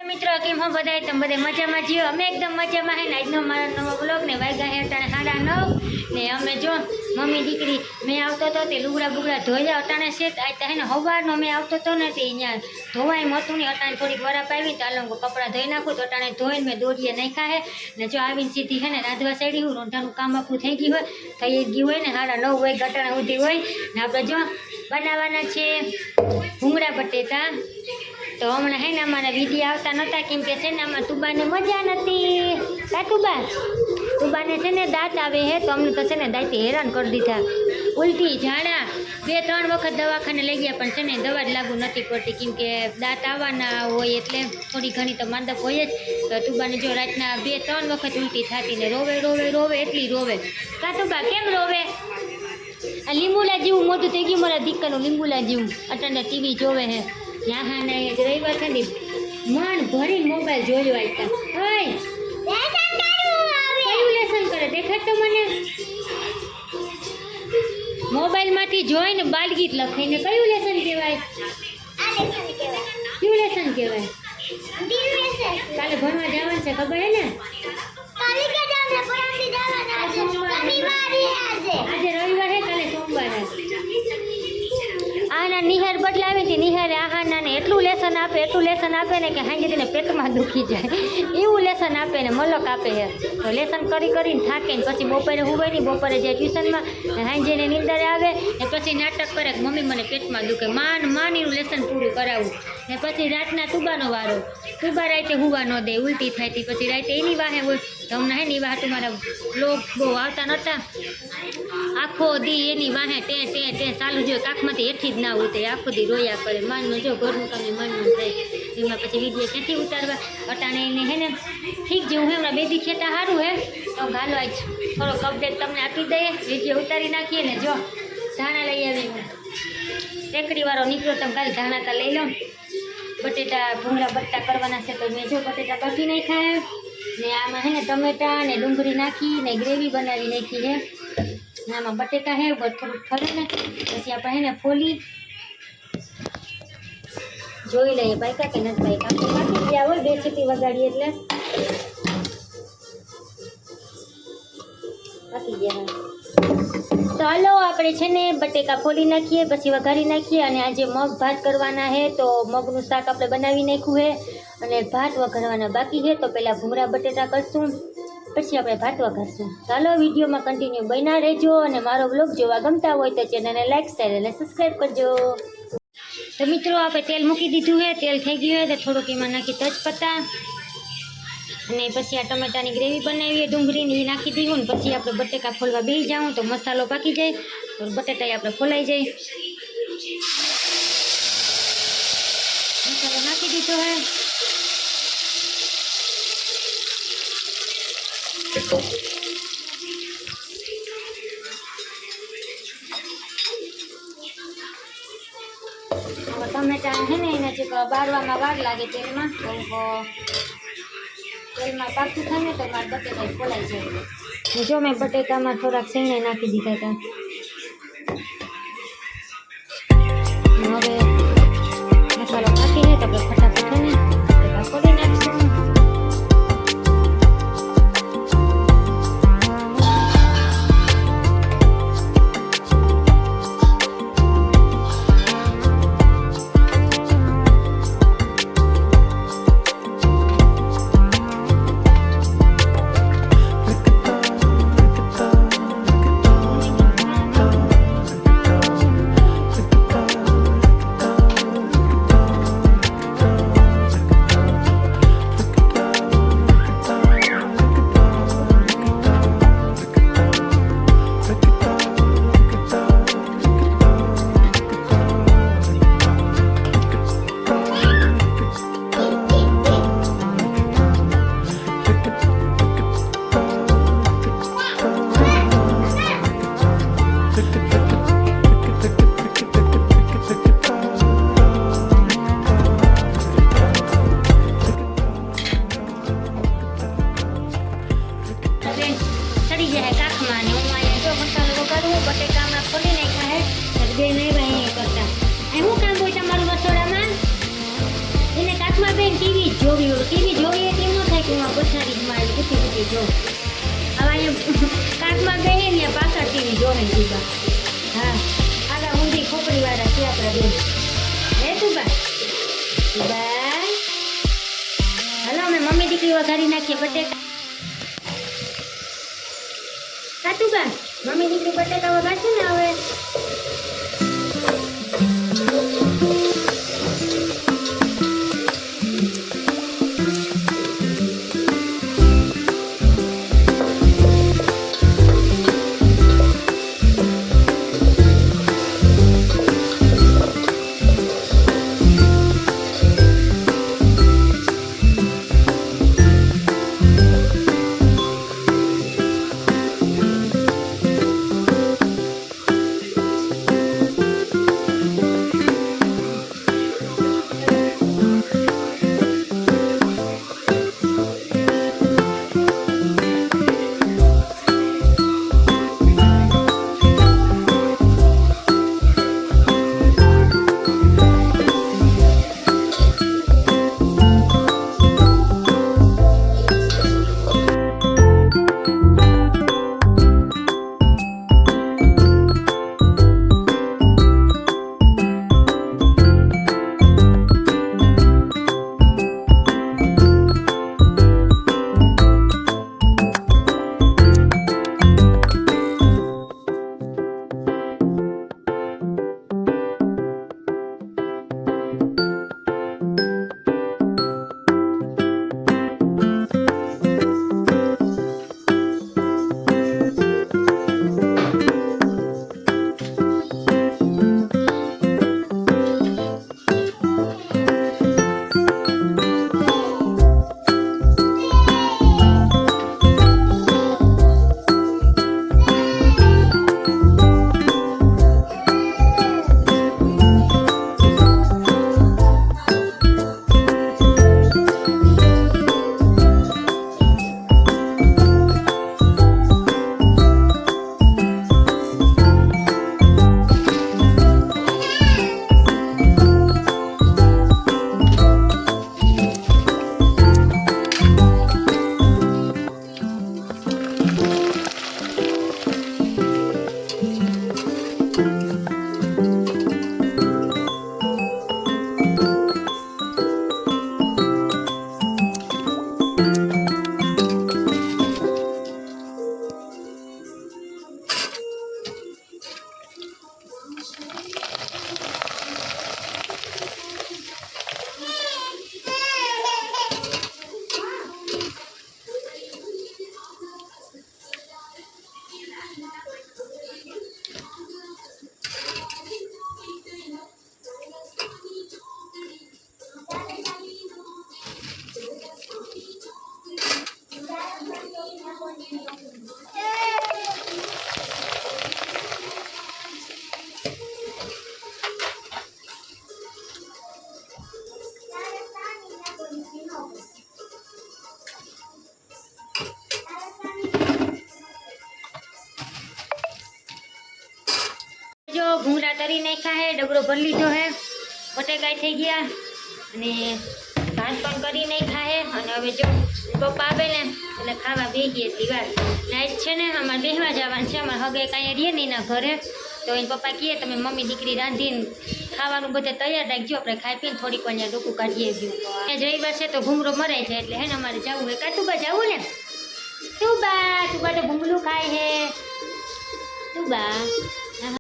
મિત્રો કેમ હો બધા તમે બધે મજામાં જીઓ અમે એકદમ મજામાં હે ને આજનો મારો નવો બ્લોગ ને વાગ્યા હે અટાણે 9:30 ને અમે જો મમ્મી દીકરી મેં આવતો હતો તે લુગડા બુગડા ધોયા અટાણે છે આજ હે ને સવારનો મેં આવતો હતો ને તે અહીંયા ધોવાય મતું ને અટાણે થોડીક વરાપ આવી તો આલો કપડાં ધોઈ નાખું તો અટાણે ધોઈને મેં દોરીએ નાખ્યા હે ને જો આવીને સીધી હે ને રાંધવા સાઈડી હું રોંઢાનું કામ આખું થઈ ગયું હોય થઈ ગયું હોય ને 9:30 હોય અટાણે સુધી હોય ને આપણે જો બનાવવાના છે ભૂંગળા બટેટા તો હમણાં હે ને અમારા વિડીયો આવતા નહોતા કેમ કે છે ને આમાં તુબાને મજા નથી કા તુબાને છે ને દાંત આવે હે તો અમને તો છે ને દાંતે હેરાન કરી દીધા ઉલટી ઝાડા 2-3 વખત દવાખાને લઈ ગયા પણ છે ને દવા જ લાગુ નથી પડતી કેમ કે દાંત આવવાના હોય એટલે થોડી ઘણી તો માંદક હોય જ તો તુબાને જો રાતના 2-3 વખત ઉલટી થતી ને રોવે એટલી રોવે કા તુબા કેમ રોવે આ લીંબુલા જેવું મોટું થઈ ગયું મારા દીકરાનું લીંબુલા જેવું અટાણે ટીવી જોવે હે હા ને રવિવાર ખાલી મન ભરીને મોબાઈલ જોયો આવતા કયું લેસન કરે દેખાડ તો મને મોબાઈલમાંથી જોઈને બાલગીત લખાઈને કયું લેસન કહેવાય કયું લેસન કહેવાય કાલે ભણવા જવાનું છે ખબર હે ને આજે રવિવાર હે કાલે સોમવાર હે આના નિહાર બદલાવી હતી નિહારે આહાના ને એટલું લેસન આપે ને કે હાંજે તેને પેટમાં દુખી જાય એવું લેસન આપે ને મલક આપે છે તો લેસન કરીને થાકે ને પછી બપોરે હુવે નહીં બપોરે જાય ટ્યુશનમાં ને હાંજે ને નીંદરે આવે ને પછી નાટક કરે કે મમ્મી મને પેટમાં દુખે માનીનું લેસન પૂરું કરાવું ને પછી રાતના તુબાનો વારો તુબા રાતે હુવા ન દે ઉલટી થાય હતી પછી રાતે એની વાહે હોય તો હમણાં હે ને એ વાહ મારા લોક બહુ આવતા નહોતા આખો દી એની વાહે ટે ચાલુ જોઈએ કાખમાંથી હેઠી જ ના ઉતરે આખો દી રોયા કરે માનનું જો ઘરનું કામ માનનું થાય એમાં પછી વિડીયો ક્યાંથી ઉતારવા અટાણે એને હે ને ઠીક જેવું હે હમણાં 2 દી ખેતા સારું હે તો હાલો આજ થોડોક અપડેટ તમને આપી દઈએ વિડીયો ઉતારી નાખીએ ને જો ધાણા લઈ આવી હું ટેકડીવાળો નીકળ્યો તમે ખાલી ધાણા તા લઈ લો બટેટા ભૂંગળા બટ્ટા કરવાના છે તો મેં જો બટેટા બાફી નાખ્યા ને આમાં હે ને ટમેટા ને ડુંગળી નાખી ને ગ્રેવી બનાવી નાખી છે ને આમાં બટેટા હે થોડુંક ફરે ને પછી આપણે હે ને ફોલી જોઈ લઈએ પાકા કે નથી પાકા પાકી ગયા હોય 2 સીટી વગાડીએ એટલે પાકી ગયા તો હાલો આપણે છે ને બટેકા ફોલી નાખીએ પછી વઘારી નાખીએ અને આજે મગ ભાત કરવાના છે તો મગનું શાક આપણે બનાવી નાખ્યું છે અને ભાત વઘારવાના બાકી છે તો પહેલાં ભૂંગળા બટેટા કરશું પછી આપણે ભાત વઘારશું ચાલો વિડીયોમાં કન્ટિન્યુ બન્યા રહેજો અને મારો બ્લોગ જોવા ગમતા હોય તો ચેનલને લાઈક શેર અને સબસ્ક્રાઈબ કરજો તો મિત્રો આપણે તેલ મૂકી દીધું છે તેલ થઈ ગયું છે તો થોડુંક એમાં નાખી તેજપત્તા અને પછી આ ટમેટાની ગ્રેવી બનાવીએ ડુંગળીની એ નાખી દઈશું ને પછી આપણે બટેકા ફોલવા બેસી જાઉં તો મસાલો પાકી જાય તો બટેટા આપણે ફોલાઈ જાય મસાલો નાખી દીધો હે ટમેટા છે ને એને જે બાળવામાં વાર લાગે તેલમાં પાકું થાય ને તો મારા બટેટા ફોલાઈ જાય જો મેં બટેટામાં થોડાક શેણે નાખી દીધા હતા હવે મસાલો નાખીને તો આપણે ફટાફટ છે ને બટેટા ફોલી નાખીશું કુવા પછાડી મારી કુટી જો હવે અહીંયા કાંકમાં ગઈ ને પાછળ ટીવી જોવે તુબા હા આલા ઊંધી ખોપડી વાળા છે આપણા બેન હે તુબા હાલો અમે મમ્મી દીકરી વઘારી નાખીએ બટેકા કાતુબા મમ્મી દીકરી બટેકા વઘારશે ને હવે જો ભૂંગળા તરી નાખ્યા હે ડબરો ભરી લીધો હે બટેકા થઈ ગયા અને ભાત પણ કરી નાખ્યા હે અને હવે જો પપ્પા આવે ને એટલે ખાવા બેસીએ એટલી વાર નાઈટ છે ને અમારે બેસવા જવાનું છે અમારે હગે કાંઈ રહીએ નહીં ના ઘરે તો એને પપ્પા કહે તમે મમ્મી દીકરી રાંધીને ખાવાનું બધે તૈયાર રાખજો આપણે ખાઈ પીને થોડીક વાર ત્યાં ડોકું કાઢીએ ગયું ત્યાં જઈ છે તો ભૂંગળો મરાય છે એટલે હે ને અમારે જવું હોય કાતુબા જવું ને તુબા તો ભૂંગળું ખાય હે તુબા